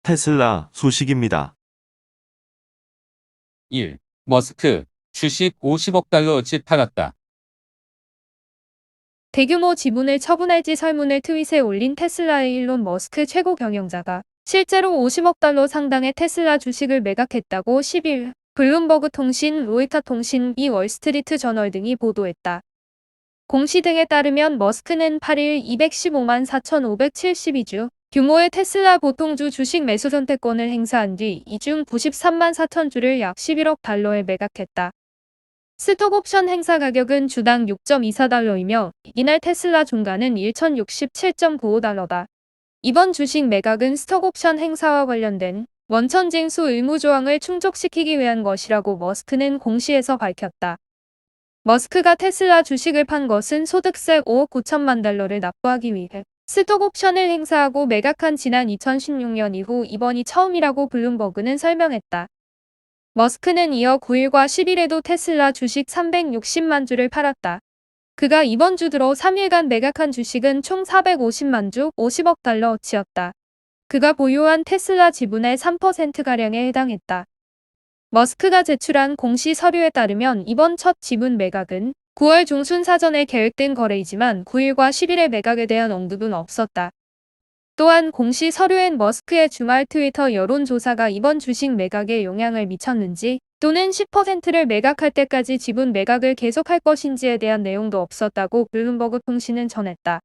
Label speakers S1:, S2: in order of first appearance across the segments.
S1: 테슬라 소식입니다.
S2: 1. 머스크, 주식 50억 달러어치 팔았다.
S3: 대규모 지분을 처분할지 설문을 트윗에 올린 테슬라의 일론 머스크 최고 경영자가 실제로 50억 달러 상당의 테슬라 주식을 매각했다고 10일 블룸버그 통신, 로이터 통신, 미 월스트리트 저널 등이 보도했다. 공시 등에 따르면 머스크는 8일 215만 4,572주 규모의 테슬라 보통주 주식 매수 선택권을 행사한 뒤 이 중 93만 4천 주를 약 11억 달러에 매각했다. 스톡옵션 행사 가격은 주당 6.24달러이며 이날 테슬라 종가는 1,067.95달러다. 이번 주식 매각은 스톡옵션 행사와 관련된 원천징수 의무 조항을 충족시키기 위한 것이라고 머스크는 공시에서 밝혔다. 머스크가 테슬라 주식을 판 것은 소득세 5억 9천만 달러를 납부하기 위해 스톡옵션을 행사하고 매각한 지난 2016년 이후 이번이 처음이라고 블룸버그는 설명했다. 머스크는 이어 9일과 10일에도 테슬라 주식 360만 주를 팔았다. 그가 이번 주 들어 3일간 매각한 주식은 총 450만 주, 50억 달러어치였다. 그가 보유한 테슬라 지분의 3%가량에 해당했다. 머스크가 제출한 공시 서류에 따르면 이번 첫 지분 매각은 9월 중순 사전에 계획된 거래이지만 9일과 10일의 매각에 대한 언급은 없었다. 또한 공시 서류엔 머스크의 주말 트위터 여론조사가 이번 주식 매각에 영향을 미쳤는지 또는 10%를 매각할 때까지 지분 매각을 계속할 것인지에 대한 내용도 없었다고 블룸버그 통신은 전했다.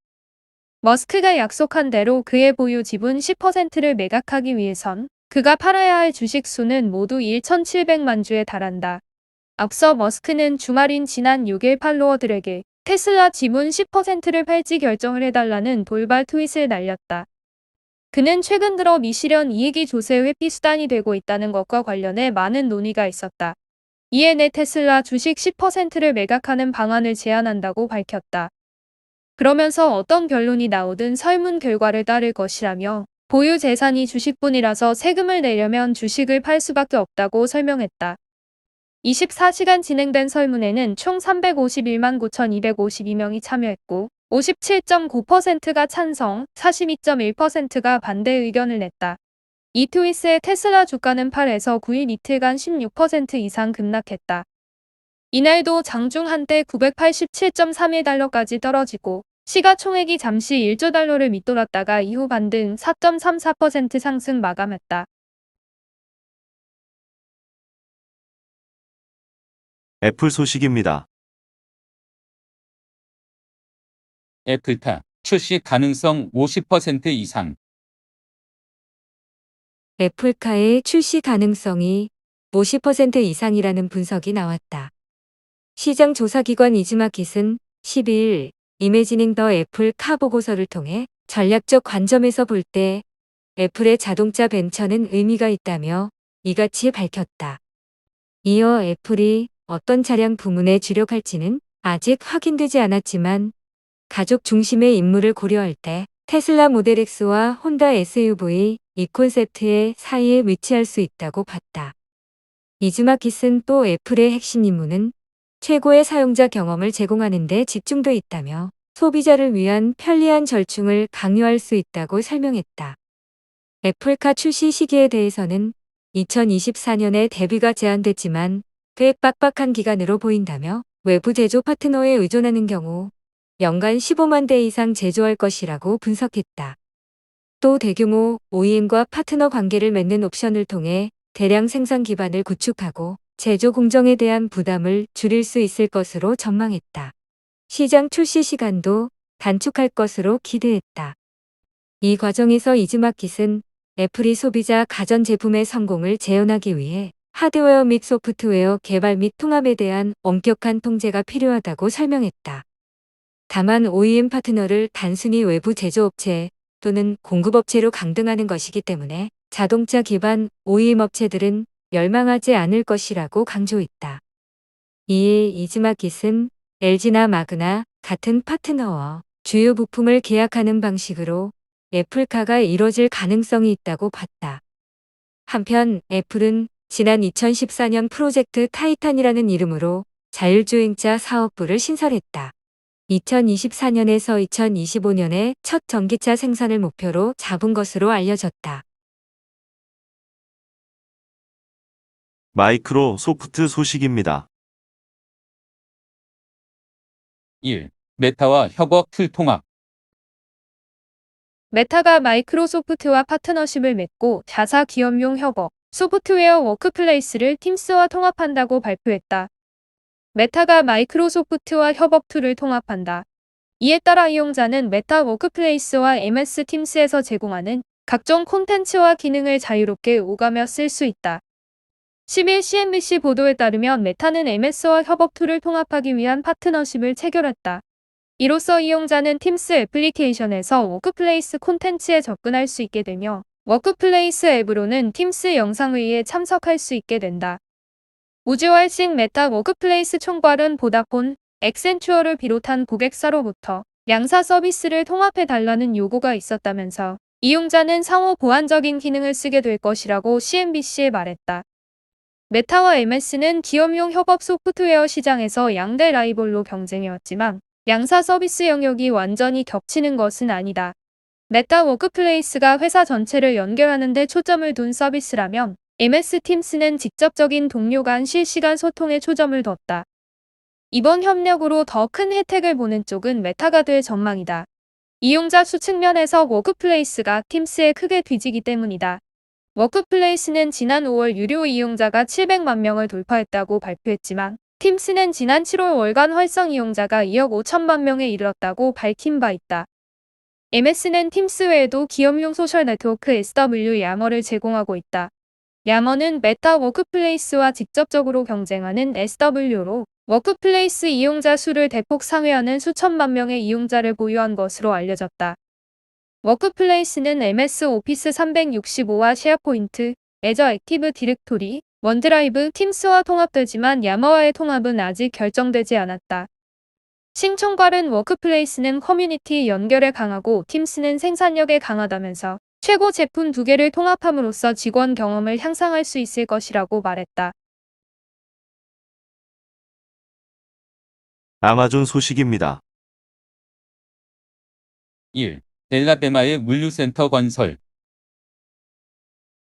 S3: 머스크가 약속한 대로 그의 보유 지분 10%를 매각하기 위해선 그가 팔아야 할 주식 수는 모두 1,700만 주에 달한다. 앞서 머스크는 주말인 지난 6일 팔로워들에게 테슬라 지분 10%를 팔지 결정을 해달라는 돌발 트윗을 날렸다. 그는 최근 들어 미실현 이익이 조세 회피 수단이 되고 있다는 것과 관련해 많은 논의가 있었다. 이에 내 테슬라 주식 10%를 매각하는 방안을 제안한다고 밝혔다. 그러면서 어떤 결론이 나오든 설문 결과를 따를 것이라며 보유 재산이 주식뿐이라서 세금을 내려면 주식을 팔 수밖에 없다고 설명했다. 24시간 진행된 설문에는 총 351만 9,252명이 참여했고 57.9%가 찬성, 42.1%가 반대 의견을 냈다. 이 트윗에 테슬라 주가는 8에서 9일 이틀간 16% 이상 급락했다. 이날도 장중 한때 987.31달러까지 떨어지고 시가총액이 잠시 1조 달러를 밑돌았다가 이후 반등 4.34% 상승 마감했다.
S1: 애플 소식입니다.
S2: 애플카, 출시 가능성 50% 이상.
S4: 애플카의 출시 가능성이 50% 이상이라는 분석이 나왔다. 시장 조사기관 이즈마킷은 12일 이매지닝 더 애플 카 보고서를 통해 전략적 관점에서 볼 때 애플의 자동차 벤처는 의미가 있다며 이같이 밝혔다. 이어 애플이 어떤 차량 부문에 주력할지는 아직 확인되지 않았지만 가족 중심의 임무를 고려할 때 테슬라 모델 X와 혼다 SUV 이 콘셉트의 사이에 위치할 수 있다고 봤다. 이즈마킷은 또 애플의 핵심 임무는 최고의 사용자 경험을 제공하는 데 집중돼 있다며 소비자를 위한 편리한 절충을 강요할 수 있다고 설명했다. 애플카 출시 시기에 대해서는 2024년에 데뷔가 제한됐지만 꽤 빡빡한 기간으로 보인다며 외부 제조 파트너에 의존하는 경우 연간 15만 대 이상 제조할 것이라고 분석했다. 또 대규모 OEM과 파트너 관계를 맺는 옵션을 통해 대량 생산 기반을 구축하고 제조 공정에 대한 부담을 줄일 수 있을 것으로 전망했다. 시장 출시 시간도 단축할 것으로 기대했다. 이 과정에서 이즈마킷은 애플이 소비자 가전제품의 성공을 재현하기 위해 하드웨어 및 소프트웨어 개발 및 통합에 대한 엄격한 통제가 필요하다고 설명했다. 다만 OEM 파트너를 단순히 외부 제조업체 또는 공급업체로 강등하는 것이기 때문에 자동차 기반 OEM 업체들은 멸망하지 않을 것이라고 강조했다. 이에 이즈마킷은 LG나 마그나 같은 파트너와 주요 부품을 계약하는 방식으로 애플카가 이뤄질 가능성이 있다고 봤다. 한편 애플은 지난 2014년 프로젝트 타이탄이라는 이름으로 자율주행차 사업부를 신설했다. 2024년에서 2025년에 첫 전기차 생산을 목표로 잡은 것으로 알려졌다.
S1: 마이크로소프트 소식입니다.
S2: 1. 메타와 협업 틀 통합.
S3: 메타가 마이크로소프트와 파트너십을 맺고 자사 기업용 협업, 소프트웨어 워크플레이스를 팀스와 통합한다고 발표했다. 메타가 마이크로소프트와 협업 툴을 통합한다. 이에 따라 이용자는 메타 워크플레이스와 MS 팀스에서 제공하는 각종 콘텐츠와 기능을 자유롭게 오가며 쓸 수 있다. 10일 CNBC 보도에 따르면 메타는 MS와 협업 툴을 통합하기 위한 파트너십을 체결했다. 이로써 이용자는 팀스 애플리케이션에서 워크플레이스 콘텐츠에 접근할 수 있게 되며 워크플레이스 앱으로는 팀스 영상회의에 참석할 수 있게 된다. 우주월식 메타 워크플레이스 총괄은 보다폰, 액센추어를 비롯한 고객사로부터 양사 서비스를 통합해달라는 요구가 있었다면서 이용자는 상호 보완적인 기능을 쓰게 될 것이라고 CNBC에 말했다. 메타와 MS는 기업용 협업 소프트웨어 시장에서 양대 라이벌로 경쟁해왔지만 양사 서비스 영역이 완전히 겹치는 것은 아니다. 메타 워크플레이스가 회사 전체를 연결하는 데 초점을 둔 서비스라면 MS 팀스는 직접적인 동료 간 실시간 소통에 초점을 뒀다. 이번 협력으로 더 큰 혜택을 보는 쪽은 메타가 될 전망이다. 이용자 수 측면에서 워크플레이스가 팀스에 크게 뒤지기 때문이다. 워크플레이스는 지난 5월 유료 이용자가 700만 명을 돌파했다고 발표했지만 팀스는 지난 7월 월간 활성 이용자가 2억 5천만 명에 이르렀다고 밝힌 바 있다. MS는 팀스 외에도 기업용 소셜 네트워크 SW 야머를 제공하고 있다. 야머는 메타 워크플레이스와 직접적으로 경쟁하는 SW로 워크플레이스 이용자 수를 대폭 상회하는 수천만 명의 이용자를 보유한 것으로 알려졌다. 워크플레이스는 MS 오피스 365와 쉐어포인트, 애저 액티브 디렉토리, 원드라이브, 팀스와 통합되지만 야머와의 통합은 아직 결정되지 않았다. 신총괄은 워크플레이스는 커뮤니티 연결에 강하고 팀스는 생산력에 강하다면서 최고 제품 두 개를 통합함으로써 직원 경험을 향상할 수 있을 것이라고 말했다.
S1: 아마존 소식입니다.
S2: 1. 엘라베마의 물류센터 건설.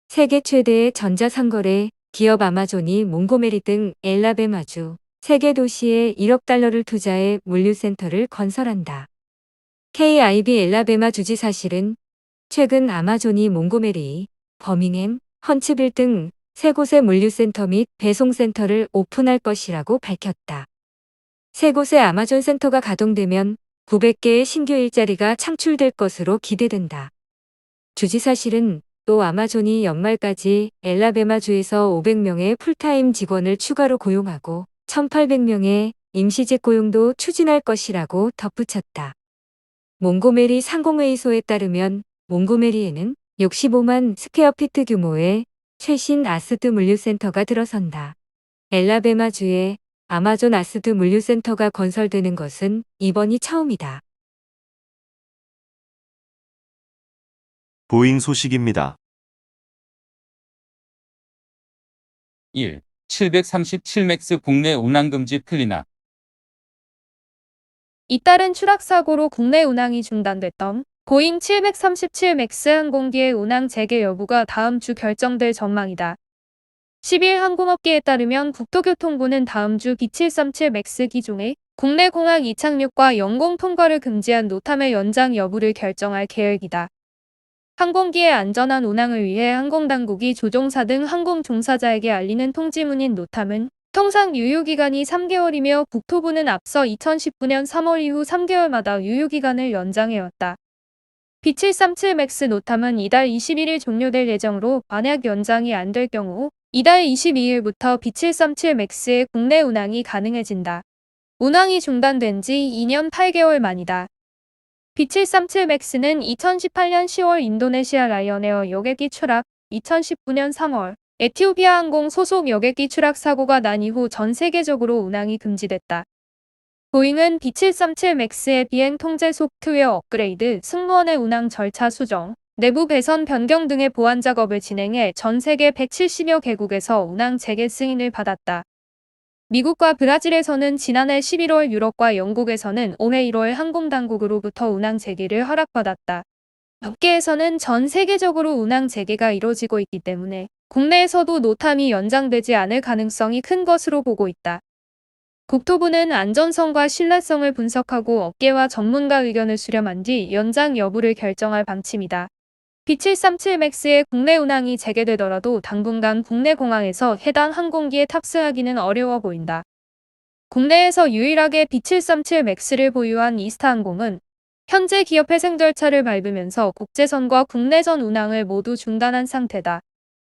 S4: 세계 최대의 전자상거래 기업 아마존이 몽고메리 등 엘라베마주 세계 도시에 1억 달러를 투자해 물류센터를 건설한다. KIB 엘라베마 주지사실은 최근 아마존이 몽고메리, 버밍햄, 헌츠빌 등 세 곳의 물류센터 및 배송센터를 오픈할 것이라고 밝혔다. 세 곳의 아마존 센터가 가동되면 900개의 신규 일자리가 창출될 것으로 기대된다. 주지사실은 또 아마존이 연말까지 엘라베마주에서 500명의 풀타임 직원을 추가로 고용하고 1,800명의 임시직 고용도 추진할 것이라고 덧붙였다. 몽고메리 상공회의소에 따르면 몽고메리에는 65만 스퀘어피트 규모의 최신 아스드 물류센터가 들어선다. 엘라베마주에 아마존 아스드 물류센터가 건설되는 것은 이번이 처음이다.
S1: 보잉 소식입니다.
S2: 1. 737맥스 국내 운항금지 풀리나.
S3: 잇따른 추락사고로 국내 운항이 중단됐던 보잉 737 맥스 항공기의 운항 재개 여부가 다음 주 결정될 전망이다. 10일 항공업계에 따르면 국토교통부는 다음 주 B737 맥스 기종의 국내 공항 이착륙과 영공 통과를 금지한 노탐의 연장 여부를 결정할 계획이다. 항공기의 안전한 운항을 위해 항공당국이 조종사 등 항공종사자에게 알리는 통지문인 노탐은 통상 유효기간이 3개월이며 국토부는 앞서 2019년 3월 이후 3개월마다 유효기간을 연장해왔다. B737 맥스 노탐은 이달 21일 종료될 예정으로 만약 연장이 안 될 경우 이달 22일부터 B737 맥스의 국내 운항이 가능해진다. 운항이 중단된 지 2년 8개월 만이다. B737 맥스는 2018년 10월 인도네시아 라이언에어 여객기 추락, 2019년 3월 에티오피아 항공 소속 여객기 추락 사고가 난 이후 전 세계적으로 운항이 금지됐다. 보잉은 B737 맥스의 비행 통제 소프트웨어 업그레이드, 승무원의 운항 절차 수정, 내부 배선 변경 등의 보완 작업을 진행해 전 세계 170여 개국에서 운항 재개 승인을 받았다. 미국과 브라질에서는 지난해 11월, 유럽과 영국에서는 올해 1월 항공당국으로부터 운항 재개를 허락받았다. 업계에서는 전 세계적으로 운항 재개가 이뤄지고 있기 때문에 국내에서도 노탐이 연장되지 않을 가능성이 큰 것으로 보고 있다. 국토부는 안전성과 신뢰성을 분석하고 업계와 전문가 의견을 수렴한 뒤 연장 여부를 결정할 방침이다. B737 맥스의 국내 운항이 재개되더라도 당분간 국내 공항에서 해당 항공기에 탑승하기는 어려워 보인다. 국내에서 유일하게 B737 맥스를 보유한 이스타항공은 현재 기업 회생 절차를 밟으면서 국제선과 국내선 운항을 모두 중단한 상태다.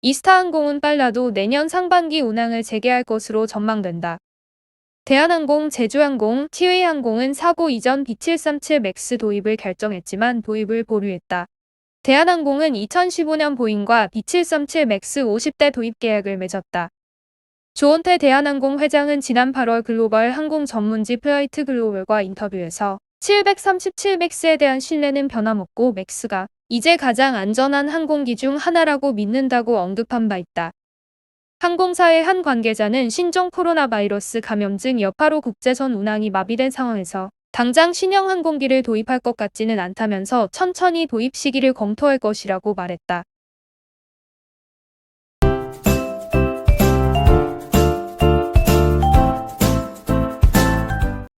S3: 이스타항공은 빨라도 내년 상반기 운항을 재개할 것으로 전망된다. 대한항공, 제주항공, 티웨이항공은 사고 이전 B737 맥스 도입을 결정했지만 도입을 보류했다. 대한항공은 2015년 보잉과 B737 맥스 50대 도입 계약을 맺었다. 조원태 대한항공 회장은 지난 8월 글로벌 항공 전문지 플라이트 글로벌과 인터뷰에서 737 맥스에 대한 신뢰는 변함없고 맥스가 이제 가장 안전한 항공기 중 하나라고 믿는다고 언급한 바 있다. 항공사의 한 관계자는 신종 코로나 바이러스 감염증 여파로 국제선 운항이 마비된 상황에서 당장 신형 항공기를 도입할 것 같지는 않다면서 천천히 도입 시기를 검토할 것이라고 말했다.